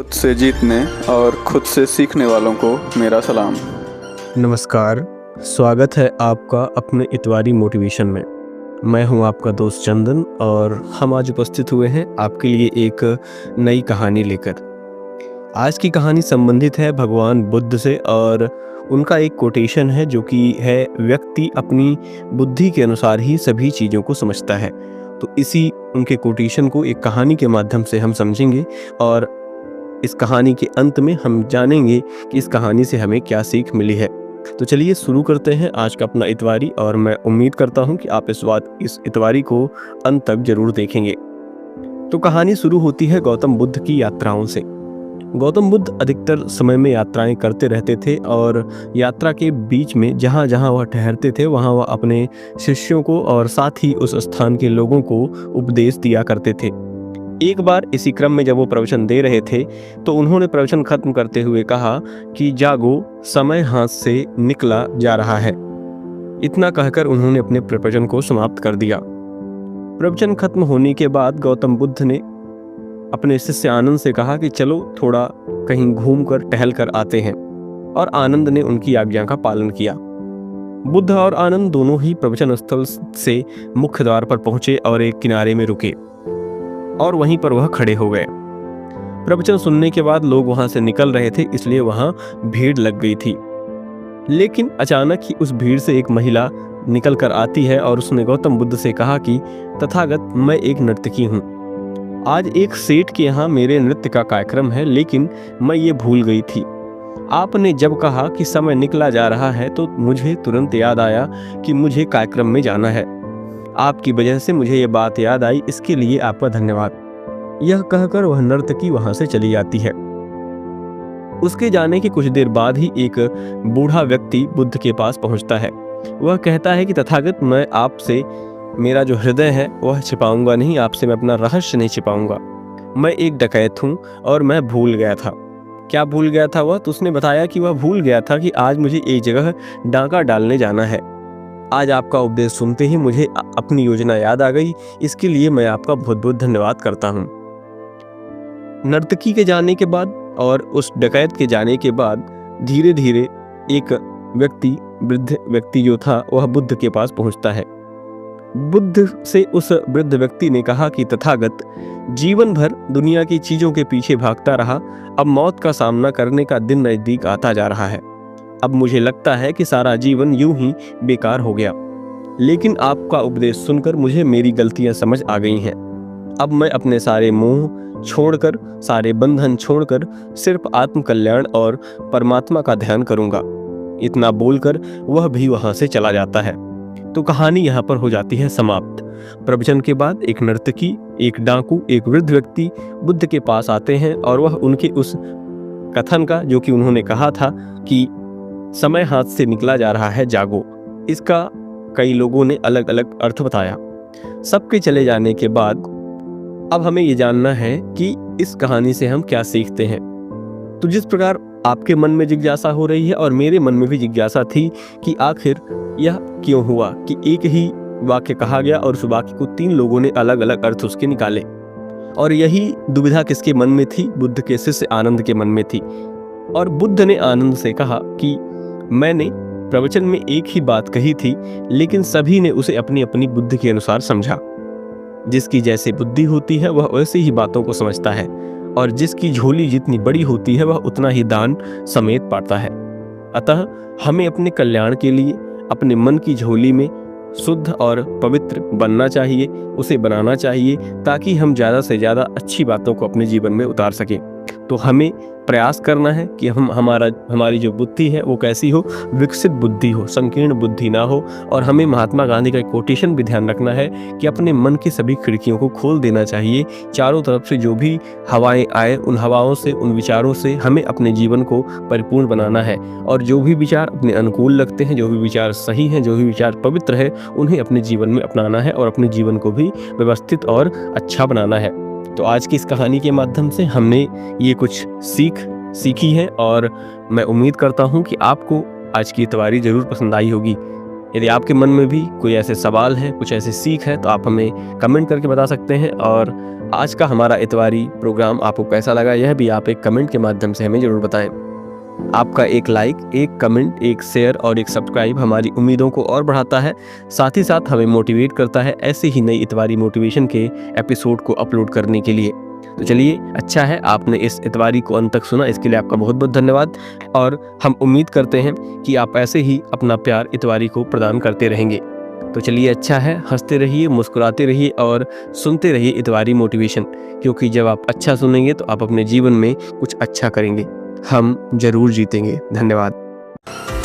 खुद से जीतने और खुद से सीखने वालों को मेरा सलाम। नमस्कार, स्वागत है आपका अपने इतवारी मोटिवेशन में। मैं हूं आपका दोस्त चंदन और हम आज उपस्थित हुए हैं आपके लिए एक नई कहानी लेकर। आज की कहानी संबंधित है भगवान बुद्ध से और उनका एक कोटेशन है जो कि है, व्यक्ति अपनी बुद्धि के अनुसार ही सभी चीज़ों को समझता है। तो इसी उनके कोटेशन को एक कहानी के माध्यम से हम समझेंगे और इस कहानी के अंत में हम जानेंगे कि इस कहानी से हमें क्या सीख मिली है। तो चलिए शुरू करते हैं आज का अपना इतवारी और मैं उम्मीद करता हूं कि आप इस इतवारी को अंत तक जरूर देखेंगे। तो कहानी शुरू होती है गौतम बुद्ध की यात्राओं से। गौतम बुद्ध अधिकतर समय में यात्राएं करते रहते थे और यात्रा के बीच में जहाँ जहाँ वह ठहरते थे वहाँ वह अपने शिष्यों को और साथ ही उस स्थान के लोगों को उपदेश दिया करते थे। एक बार इसी क्रम में जब वो प्रवचन दे रहे थे तो उन्होंने प्रवचन खत्म करते हुए कहा कि जागो, समय हाथ से निकला जा रहा है। इतना कहकर उन्होंने अपने प्रवचन को समाप्त कर दिया। प्रवचन खत्म होने के बाद गौतम बुद्ध ने अपने शिष्य आनंद से कहा कि चलो थोड़ा कहीं घूमकर टहल कर आते हैं, और आनंद ने उनकी आज्ञा का पालन किया। बुद्ध और आनंद दोनों ही प्रवचन स्थल से मुख्य द्वार पर पहुंचे और एक किनारे में रुके और वहीं पर वह खड़े हो गए। प्रवचन सुनने के बाद लोग वहां से निकल रहे थे, इसलिए वहां भीड़ लग गई थी। लेकिन अचानक ही उस भीड़ से एक महिला निकल कर आती है और उसने गौतम बुद्ध से कहा कि तथागत, मैं एक नर्तकी हूँ। आज एक सेठ के यहाँ मेरे नृत्य का कार्यक्रम है, लेकिन मैं ये भूल गई थी। आपने जब कहा कि समय निकला जा रहा है तो मुझे तुरंत याद आया कि मुझे कार्यक्रम में जाना है। आपकी वजह से मुझे ये बात याद आई, इसके लिए आपका धन्यवाद। यह कहकर वह नर्तकी वहां से चली जाती है। उसके जाने के कुछ देर बाद ही एक बूढ़ा व्यक्ति बुद्ध के पास पहुंचता है। वह कहता है कि तथागत, मैं आपसे मेरा जो हृदय है वह छिपाऊंगा नहीं, आपसे मैं अपना रहस्य नहीं छिपाऊंगा। मैं एक डकैत हूँ और मैं भूल गया था। क्या भूल गया था वह? तो उसने बताया कि वह भूल गया था कि आज मुझे एक जगह डांका डालने जाना है। आज आपका उपदेश सुनते ही मुझे अपनी योजना याद आ गई, इसके लिए मैं आपका बहुत बहुत धन्यवाद करता हूँ। नर्तकी के जाने के बाद और उस डकैत के जाने के बाद धीरे धीरे एक वृद्ध व्यक्ति जो था वह बुद्ध के पास पहुंचता है। बुद्ध से उस वृद्ध व्यक्ति ने कहा कि तथागत, जीवन भर दुनिया की चीजों के पीछे भागता रहा, अब मौत का सामना करने का दिन नजदीक आता जा रहा है। अब मुझे लगता है कि सारा जीवन यूं ही बेकार हो गया, लेकिन आपका उपदेश सुनकर मुझे मेरी गलतियां समझ आ गई हैं। अब मैं अपने सारे मोह छोड़कर, सारे बंधन छोड़कर सिर्फ आत्म कल्याण और परमात्मा का ध्यान करूंगा। इतना बोलकर वह भी वहां से चला जाता है। तो कहानी यहाँ पर हो जाती है समाप्त। प्रवचन के बाद एक नर्तकी, एक डाकू, एक वृद्ध व्यक्ति बुद्ध के पास आते हैं और वह उनके उस कथन का, जो कि उन्होंने कहा था कि समय हाथ से निकला जा रहा है, जागो, इसका कई लोगों ने अलग अलग अर्थ बताया। सबके चले जाने के बाद अब हमें ये जानना है कि इस कहानी से हम क्या सीखते हैं। तो जिस प्रकार आपके मन में जिज्ञासा हो रही है और मेरे मन में भी जिज्ञासा थी कि आखिर यह क्यों हुआ कि एक ही वाक्य कहा गया और उस वाक्य को 3 लोगों ने अलग अलग अर्थ उसके निकाले, और यही दुविधा किसके मन में थी? बुद्ध के शिष्य आनंद के मन में थी। और बुद्ध ने आनंद से कहा कि मैंने प्रवचन में एक ही बात कही थी, लेकिन सभी ने उसे अपनी अपनी बुद्धि के अनुसार समझा। जिसकी जैसे बुद्धि होती है वह वैसे ही बातों को समझता है, और जिसकी झोली जितनी बड़ी होती है वह उतना ही दान समेट पाता है। अतः हमें अपने कल्याण के लिए अपने मन की झोली में शुद्ध और पवित्र बनना चाहिए, उसे बनाना चाहिए, ताकि हम ज़्यादा से ज़्यादा अच्छी बातों को अपने जीवन में उतार सकें। तो हमें प्रयास करना है कि हमारी जो बुद्धि है वो कैसी हो? विकसित बुद्धि हो, संकीर्ण बुद्धि ना हो। और हमें महात्मा गांधी का एक कोटेशन भी ध्यान रखना है कि अपने मन की सभी खिड़कियों को खोल देना चाहिए। चारों तरफ से जो भी हवाएं आए, उन हवाओं से, उन विचारों से हमें अपने जीवन को परिपूर्ण बनाना है। और जो भी विचार अपने अनुकूल लगते हैं, जो भी विचार सही हैं, जो भी विचार पवित्र है, उन्हें अपने जीवन में अपनाना है और अपने जीवन को भी व्यवस्थित और अच्छा बनाना है। तो आज की इस कहानी के माध्यम से हमने ये कुछ सीखी है और मैं उम्मीद करता हूँ कि आपको आज की इतवारी जरूर पसंद आई होगी। यदि आपके मन में भी कोई ऐसे सवाल हैं, कुछ ऐसी सीख है, तो आप हमें कमेंट करके बता सकते हैं। और आज का हमारा इतवारी प्रोग्राम आपको कैसा लगा, यह भी आप एक कमेंट के माध्यम से हमें ज़रूर बताएं। आपका एक लाइक, एक कमेंट, एक शेयर और एक सब्सक्राइब हमारी उम्मीदों को और बढ़ाता है, साथ ही साथ हमें मोटिवेट करता है ऐसे ही नई इतवारी मोटिवेशन के एपिसोड को अपलोड करने के लिए। तो चलिए, अच्छा है आपने इस इतवारी को अंत तक सुना, इसके लिए आपका बहुत बहुत धन्यवाद। और हम उम्मीद करते हैं कि आप ऐसे ही अपना प्यार इतवारी को प्रदान करते रहेंगे। तो चलिए, अच्छा है, हंसते रहिए, मुस्कुराते रहिए और सुनते रहिए इतवारी मोटिवेशन, क्योंकि जब आप अच्छा सुनेंगे तो आप अपने जीवन में कुछ अच्छा करेंगे। हम जरूर जीतेंगे। धन्यवाद।